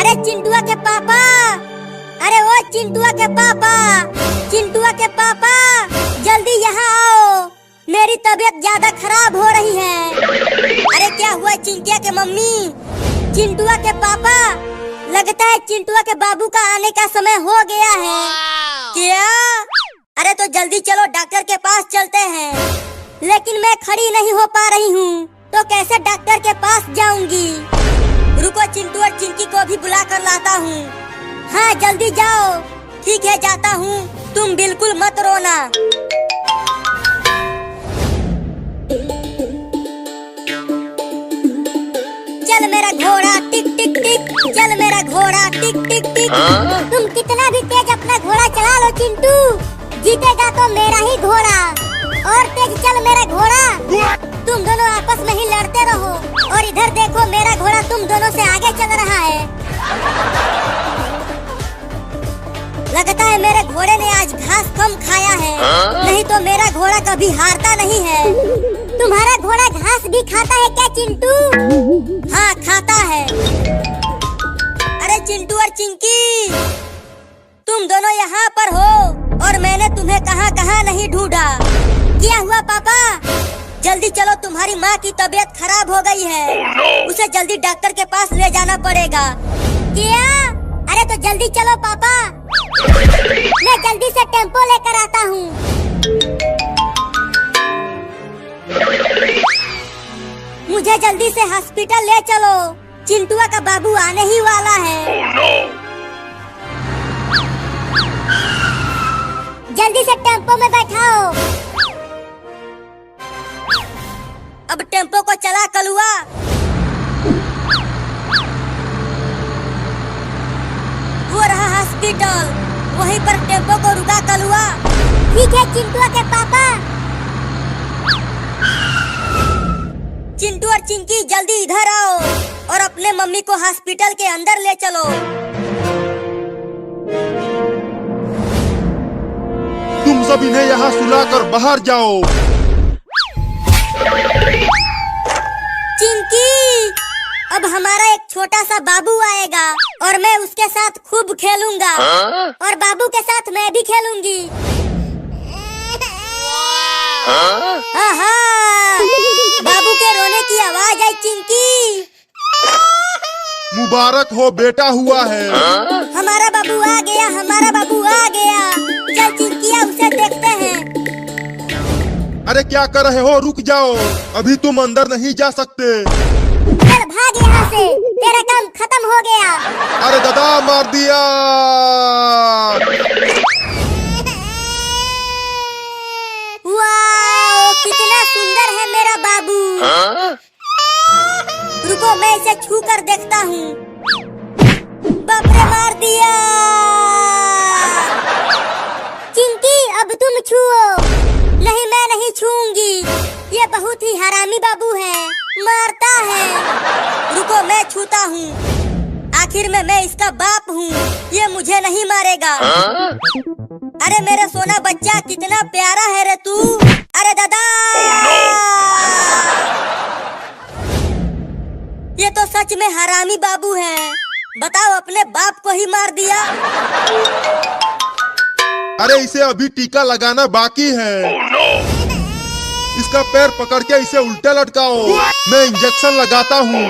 अरे चिंटुआ के पापा, अरे वो चिंटुआ के पापा, चिंटुआ के पापा जल्दी यहाँ आओ, मेरी तबीयत ज्यादा खराब हो रही है। अरे क्या हुआ चिंटिया के मम्मी? चिंटुआ के पापा, लगता है चिंटुआ के बाबू का आने का समय हो गया है। क्या? अरे तो जल्दी चलो डॉक्टर के पास चलते हैं। लेकिन मैं खड़ी नहीं हो पा रही हूँ, तो कैसे डॉक्टर के पास जाऊंगी? रुको चिंटू और चिंकी को भी बुला कर लाता हूँ। हाँ जल्दी जाओ। ठीक है जाता हूँ, तुम बिल्कुल मत रोना। चल मेरा घोड़ा टिक टिक टिक, चल मेरा घोड़ा टिक टिक टिक। तुम कितना भी तेज अपना घोड़ा चला लो चिंटू, जीतेगा तो मेरा ही घोड़ा। और तेज चल मेरा घोड़ा। तुम दोनों आपस में ही लड़ते रहो, और इधर देखो मेरा घोड़ा तुम दोनों से आगे चल रहा है। लगता है मेरे घोड़े ने आज घास कम खाया है, नहीं तो मेरा घोड़ा कभी हारता नहीं है। तुम्हारा घोड़ा घास भी खाता है क्या चिंटू? हाँ खाता है। अरे चिंटू और चिंकी, तुम दोनों यहाँ पर हो और मैंने तुम्हें कहाँ कहाँ नहीं ढूंढा। क्या हुआ पापा? जल्दी चलो, तुम्हारी माँ की तबीयत खराब हो गई है। उसे जल्दी डॉक्टर के पास ले जाना पड़ेगा। क्या? अरे तो जल्दी चलो पापा, मैं जल्दी से टेम्पो लेकर आता हूँ। मुझे जल्दी से हॉस्पिटल ले चलो, चिंटुआ का बाबू आने ही वाला है। जल्दी से टेम्पो में बैठाओ। अब टेम्पो को चला कलुआ। वो रहा हॉस्पिटल, वहीं पर टेम्पो को रुका कलुआ। ठीक है चिंटुआ के पापा। चिंटू और चिंकी जल्दी इधर आओ और अपने मम्मी को हॉस्पिटल के अंदर ले चलो। तुम सब इन्हें यहाँ सुलाकर बाहर जाओ। चिंकी, अब हमारा एक छोटा सा बाबू आएगा और मैं उसके साथ खूब खेलूंगा। और बाबू के साथ मैं भी खेलूंगी। आहा, बाबू के रोने की आवाज आई चिंकी। मुबारक हो, बेटा हुआ है। हमारा बाबू आ गया, हमारा बाबू आ गया। चल चिंकिया उसे देखते हैं। अरे क्या कर रहे हो? रुक जाओ, अभी तुम अंदर नहीं जा सकते। चल भाग यहाँ से, तेरा काम खत्म हो गया। अरे दादा मार दिया। वाह, कितना सुंदर है मेरा बाबू। रुको मैं इसे छू कर देखता हूँ। बाप रे मार दिया। चिंकी अब तुम छुओ। नहीं मैं नहीं छूऊंगी, ये बहुत ही हरामी बाबू है, मारता है। रुको मैं छूता हूँ, आखिर में मैं इसका बाप हूँ, ये मुझे नहीं मारेगा। अरे मेरा सोना बच्चा कितना प्यारा है रे तू। अरे दादा, ये तो सच में हरामी बाबू है। बताओ, अपने बाप को ही मार दिया। अरे इसे अभी टीका लगाना बाकी है। इसका पैर पकड़ के इसे उल्टा लटकाओ, मैं इंजेक्शन लगाता हूँ।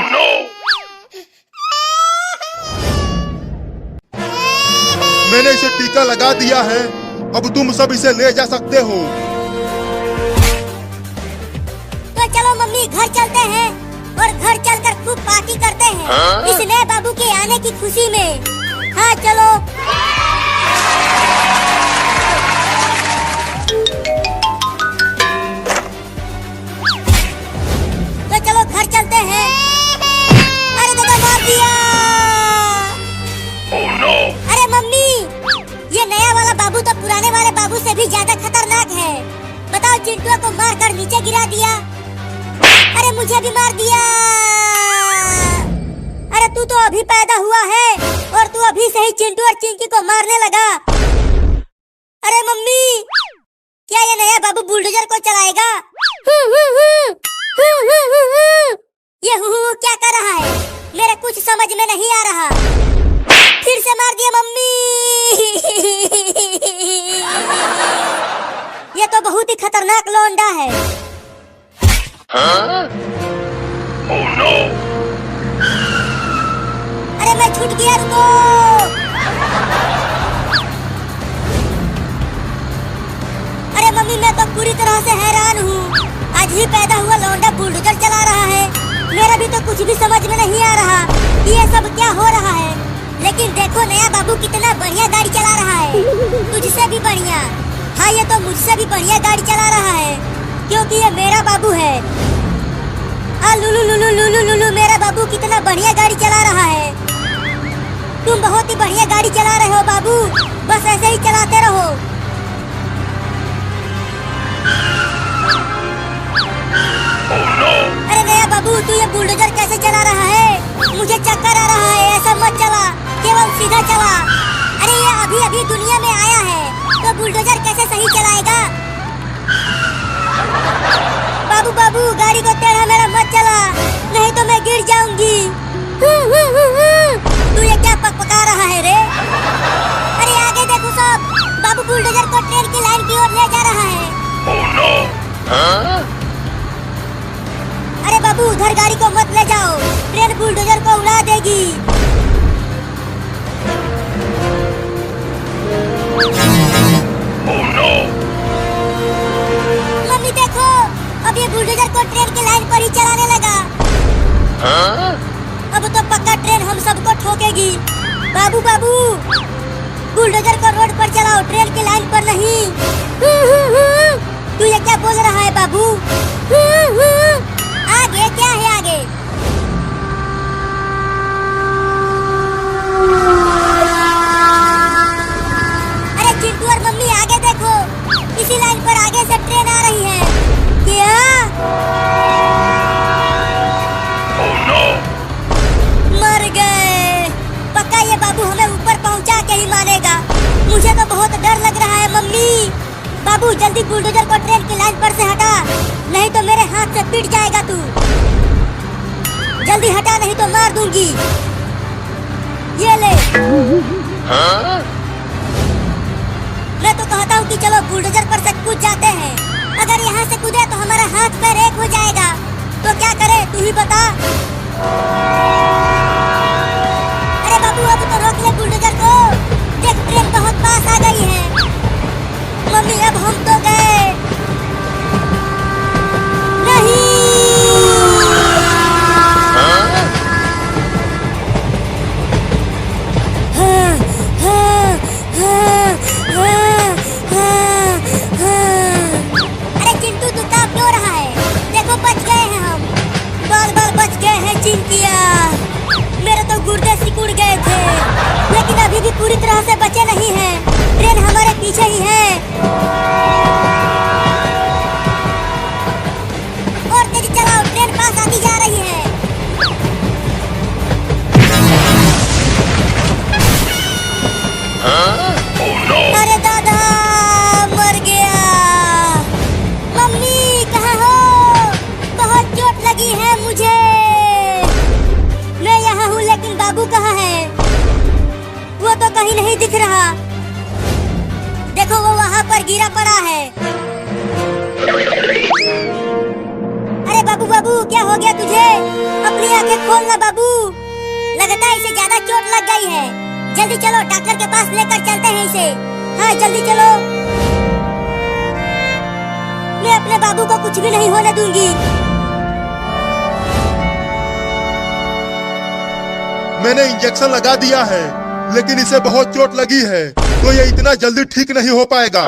मैंने इसे टीका लगा दिया है, अब तुम सब इसे ले जा सकते हो। तो चलो मम्मी घर चलते हैं और घर चलकर खूब पार्टी करते हैं इस नए बाबू के आने की खुशी में। हाँ चलो। तो चलो घर चलते हैं। अरे दादा मार दिया। अरे मम्मी, ये नया वाला बाबू तो पुराने वाले बाबू से भी ज्यादा खतरनाक है। बताओ, चिंटुआ को मार कर नीचे गिरा दिया। अरे मुझे भी मार दिया। अरे तू तो अभी पैदा हुआ है और तू अभी से ही चिंटू और चिंकी को मारने लगा। अरे मम्मी, क्या ये नया बाबू बुलडोजर को चलाएगा? ये क्या कर रहा है? मेरे कुछ समझ में नहीं आ रहा। से मार दिया मम्मी। ये तो बहुत ही खतरनाक लौंडा है। Oh no! अरे मैं छूट गया, रुको। अरे मम्मी मैं तो पूरी तरह से हैरान हूँ। आज ही पैदा हुआ लौंडा बुलडोजर चला रहा है। मेरा भी तो कुछ भी समझ में नहीं आ रहा कि ये सब क्या हो रहा है। लेकिन देखो नया बाबू कितना बढ़िया गाड़ी चला रहा है, तुझसे भी बढ़िया। हाँ ये तो मुझसे भी बढ़िया गाड़ी चला रहा है, क्योंकि ये मेरा बाबू है। लुलु लुलु लुलु लुलु, मेरा बाबू कितना बढ़िया गाड़ी चला रहा है। तुम बहुत ही बढ़िया गाड़ी चला रहे हो बाबू, बस ऐसे ही चलाते रहो। अरे नया बाबू तू ये बुलडोजर कैसे चला रहा है? मुझे चक्कर आ रहा है, ऐसा मत चला, केवल सीधा चला। अरे ये अभी अभी दुनिया में आया है तो बुलडोजर कैसे सही चलाएगा? बाबू बाबू गाड़ी को टेढ़ा मेढ़ा मत चला, नहीं तो मैं गिर जाऊंगी। तू ये क्या पकपका रहा है रे? अरे आगे देखो सब, बाबू बुलडोजर को ट्रेन की लाइन की ओर ले जा रहा है। Oh no! अरे बाबू उधर गाड़ी को मत ले जाओ, ट्रेन बुलडोजर को उड़ा देगी। Oh no! मम्मी देखो, अब ये बुलडोजर को ट्रेन की लाइन पर ही चलाने लगा। अब तो पक्का ट्रेन हम सबको ठोकेगी। बाबू बाबू बुलडोजर को रोड पर चलाओ, ट्रेन की लाइन पर नहीं। तू ये क्या बोल रहा है बाबू? आगे क्या है आगे? अरे चिंटू और मम्मी आगे देखो, इसी लाइन पर आगे से ट्रेन आ रही है। क्या? Oh no! मर गए। पक्का ये बाबू हमें ऊपर पहुंचा के ही मानेगा। मुझे तो बहुत डर लग रहा है मम्मी। बाबू जल्दी बुलडोजर को ट्रेन की लाइन पर से हटा, नहीं तो मेरे हाथ से पिट जाएगा तू। जल्दी हटा नहीं तो मार दूंगी। ये ले। मैं तो कहता हूँ कि चलो बुलडोजर पर से कूद जाते हैं। अगर यहाँ से कूदे तो हमारा हाथ पैर एक हो जाएगा। तो क्या करे तू ही बता। अरे बाबू अब तो रोक ले बुलडोजर को, देख ट्रेन बहुत पास आ गई है। मम्मी अब हम तो गए। नहीं। अरे चिंटू तू कहाँ क्यों रहा है? देखो बच गए हैं हम, बाल बाल बच गए हैं चिंकिया। मेरे तो गुर्दे सिकुड़ गए थे, लेकिन अभी भी पूरी तरह से बचे नहीं हैं। ट्रेन हमारे पीछे ही है। और तेजी चलाओ, ट्रेन पास आती जा रही है। Oh no! अरे दादा मर गया। मम्मी कहाँ हो? बहुत चोट लगी है मुझे। मैं यहाँ हूँ लेकिन बाबू कहाँ है? वो तो कहीं नहीं दिख रहा। देखो वो वहाँ पर गिरा पड़ा है। अरे बाबू बाबू क्या हो गया तुझे? अपनी आंखें खोलना बाबू, लगता है इसे ज्यादा चोट लग गई है। जल्दी चलो डॉक्टर के पास लेकर चलते हैं इसे। हाँ जल्दी चलो। मैं अपने बाबू को कुछ भी नहीं होने दूंगी। मैंने इंजेक्शन लगा दिया है, लेकिन इसे बहुत चोट लगी है, तो ये इतना जल्दी ठीक नहीं हो पाएगा।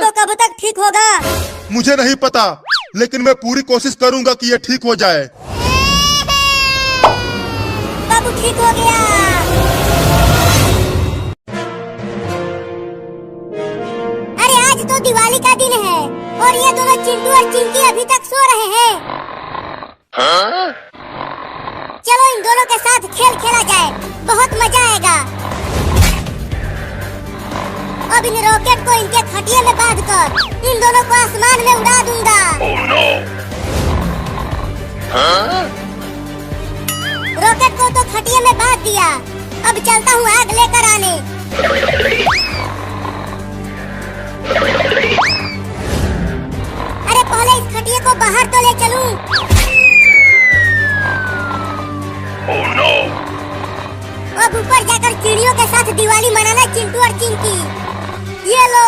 तो कब तक ठीक होगा? मुझे नहीं पता, लेकिन मैं पूरी कोशिश करूंगा कि ये ठीक हो जाए। बाबू ठीक हो गया। अरे आज तो दिवाली का दिन है और ये दोनों चिंटू और चिंकी अभी तक सो रहे हैं। चलो इन दोनों के साथ खेल खेला जाए, बहुत मजा आएगा। अब इन रॉकेट को इनके खटिया में बांधकर इन दोनों को आसमान में उड़ा दूंगा। Oh no! रॉकेट को तो खटिया में बांध दिया, अब चलता हूँ आग लेकर आने। अरे पहले इस खटिया को बाहर तो ले चलूं। Oh no! अब ऊपर जाकर चिड़ियों के साथ दिवाली मनाना चिंटू और चिंकी। ये लो।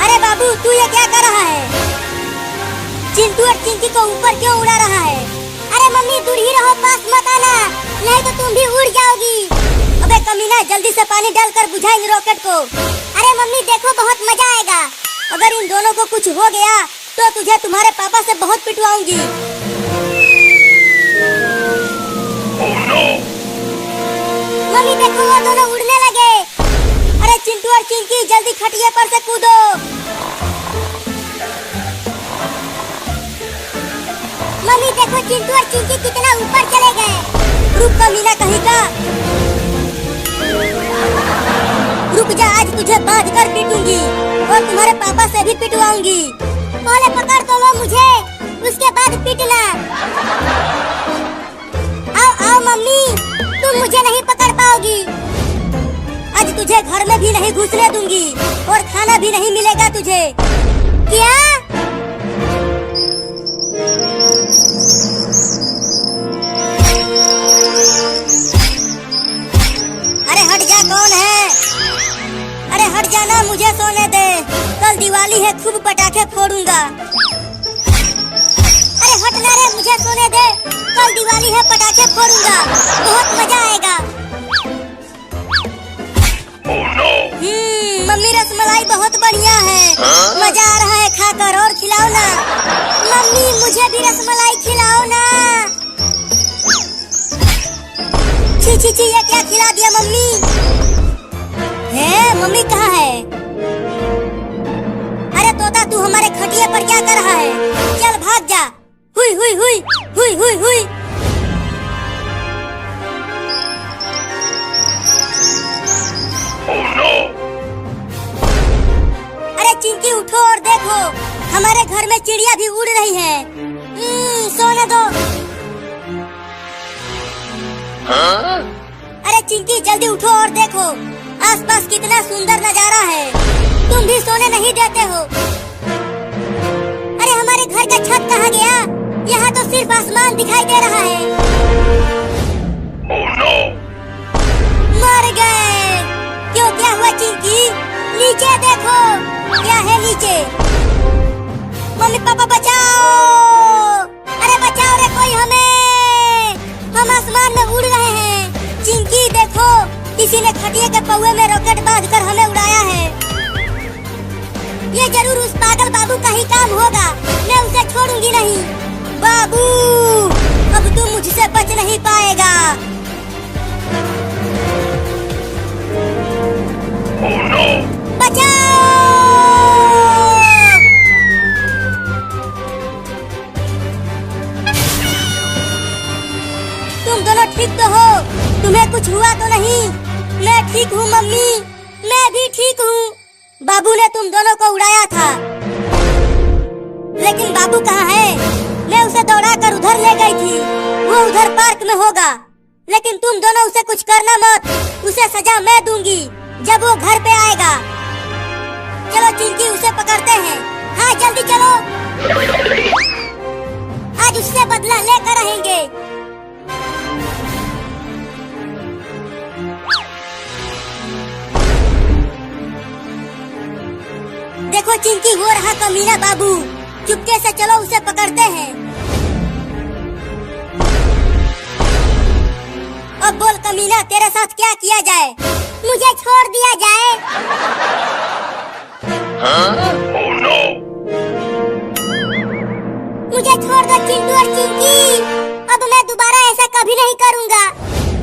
अरे बाबू तू ये क्या कर रहा है? चिंटू और चिंकी को ऊपर क्यों उड़ा रहा है? अरे मम्मी दूर ही रहो, पास मत आना, नहीं तो तुम भी उड़ जाओगी। अबे कमीना जल्दी से पानी डालकर बुझा इन रॉकेट को। अरे मम्मी देखो बहुत मजा आएगा। अगर इन दोनों को कुछ हो गया तो तुझे तुम्हारे पापा से बहुत पिटवाऊंगी। Oh no! मम्मी देखो वो दोनों उड़ने लगे। अरे चिंटू और चिंकी जल्दी खटिया पर से कूदो। मम्मी देखो चिंटू और चिंकी कितना ऊपर चले गए। रुक कमीना कहीं का, रुक जा, आज तुझे बांध कर पीटूंगी और तुम्हारे पापा से भी पिटवाऊंगी। पहले पकड़ तो लो मुझे, उसके बाद पीटना। आओ आओ मम्मी, तुम मुझे नहीं पकड़ पाओगी। आज तुझे घर में भी नहीं घुसने दूंगी और खाना भी नहीं मिलेगा तुझे। क्या? अरे हट जा, कौन है? अरे हट जाना, मुझे सोने दे, कल दिवाली है, खूब पटाखे फोड़ूंगा। अरे हटना रे, मुझे सोने दे, कल दिवाली है, पटाखे फोड़ूंगा, बहुत मजा आएगा। Oh no! मम्मी रसमलाई बहुत बढ़िया है, मजा आ रहा है खाकर, और खिलाओ ना। मम्मी मुझे भी रसमलाई खिलाओ ना। छी छी छी, ये क्या खिला दिया मम्मी? है मम्मी कहाँ है? अरे तोता तू हमारे खटिया पर क्या कर रहा है? चल भाग जा। हुई हुई हुई हुई हुई हुई। Oh no! अरे चिंकी उठो और देखो, हमारे घर में चिड़िया भी उड़ रही है। सोने दो। Huh? अरे चिंकी जल्दी उठो और देखो, आसपास कितना सुंदर नजारा है, तुम भी सोने नहीं देते हो। अरे हमारे घर का छत कहाँ गया? यहाँ तो सिर्फ आसमान दिखाई दे रहा है। Oh no! मर गए। क्यों, क्या हुआ चिंकी? नीचे देखो, क्या है नीचे? मम्मी पापा बचाओ, अरे बचाओ रे कोई हमें, हम आसमान में उड़ रहे हैं। चिंकी देखो, किसी ने खटिया के पौवे में रॉकेट बांधकर हमें उड़ाया है। ये जरूर उस पागल बाबू का ही काम होगा, मैं उसे छोड़ूंगी नहीं। बाबू अब तू मुझसे बच नहीं पाएगा। Oh no! बचाओ! तुम दोनों ठीक तो हो? तुम्हें कुछ हुआ तो नहीं? मैं ठीक हूँ मम्मी, मैं भी ठीक हूँ। बाबू ने तुम दोनों को उड़ाया था, लेकिन बाबू कहाँ है? मैं उसे दौड़ा कर उधर ले गई थी, वो उधर पार्क में होगा। लेकिन तुम दोनों उसे कुछ करना मत, उसे सजा मैं दूंगी जब वो घर पे आएगा। चलो चिंकी उसे पकड़ते हैं। हाँ जल्दी चलो, आज उससे बदला लेकर रहेंगे। देखो चिंकी, हो रहा कमीना बाबू, चुपके से चलो उसे पकड़ते हैं। अब बोल कमीना, तेरे साथ क्या किया जाए? मुझे छोड़ दिया जाए। Huh? Oh no! मुझे छोड़ दो चिंटू और चिंकी, अब मैं दोबारा ऐसा कभी नहीं करूँगा।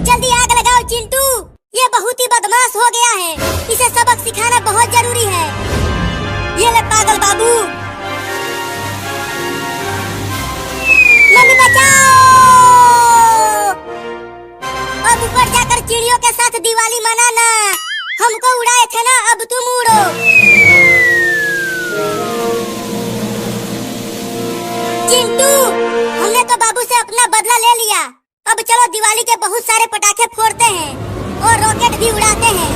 जल्दी आग लगाओ चिंटू, ये बहुत ही बदमाश हो गया है, इसे सबक सिखाना बहुत जरूरी है। ये ले पागल बाबू। मम्मी बचाओ! अब ऊपर जाकर चिड़ियों के साथ दिवाली मनाना। हमको उड़ाए थे ना, अब तुम उड़ो। चिंटू, हमने तो बाबू से अपना बदला ले लिया। अब चलो दिवाली के बहुत सारे पटाखे फोड़ते हैं और रॉकेट भी उड़ाते हैं।